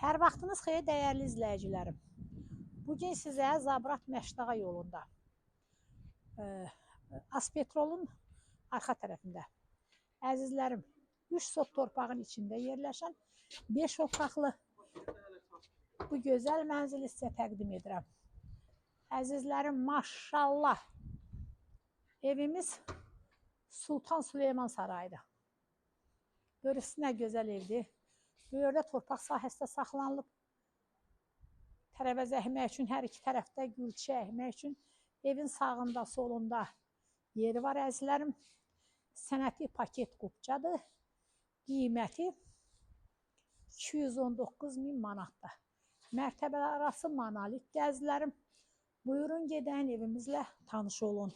Hər vaxtınız xeyir dəyərli izləyicilərim. Bugün sizə Zabrat Məşdağa yolunda, Aspetrolun arxa tərəfində, əzizlərim, 3 sot torpağın içində yerləşən 5 otaqlı bu gözəl mənzili sizə təqdim edirəm. Əzizlərim, maşallah, evimiz Sultan Süleyman Sarayıdır. Görürsünüz, nə gözəl evdir. Böyürdə torpaq sahəsində saxlanılıb. Tərəvəz əkmək üçün, hər iki tərəfdə gülçə əkmək üçün evin sağında, solunda yeri var əzizlərim. Sənəti paket qubcadır. Qiyməti 219.000 manatdır. Mərtəbələr arası monolit əzizlərim. Buyurun gedən evimizlə tanış olun.